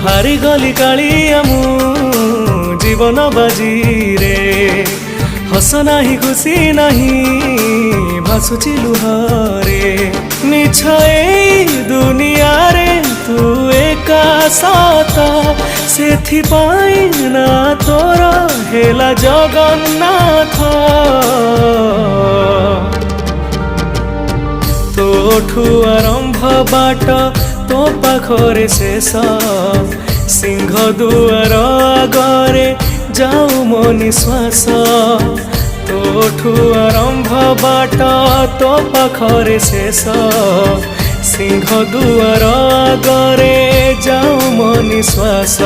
हारी गली कालिया मु जीवन बाजी रे हस नाही खुशी नहीं भासुची लुहरे मिछ ए दुनिया रे तू एका सत सेथि पाई ना तोर हेला जगन्नाथ तोठू आरंभ बाट तो पाखरे शेष सिंह दुआर आगरे जाऊ मो निश्वास तोठू आरंभ बाट तो पाखरे शेष सिंह दुआर आगरे जाऊ मो निश्वास।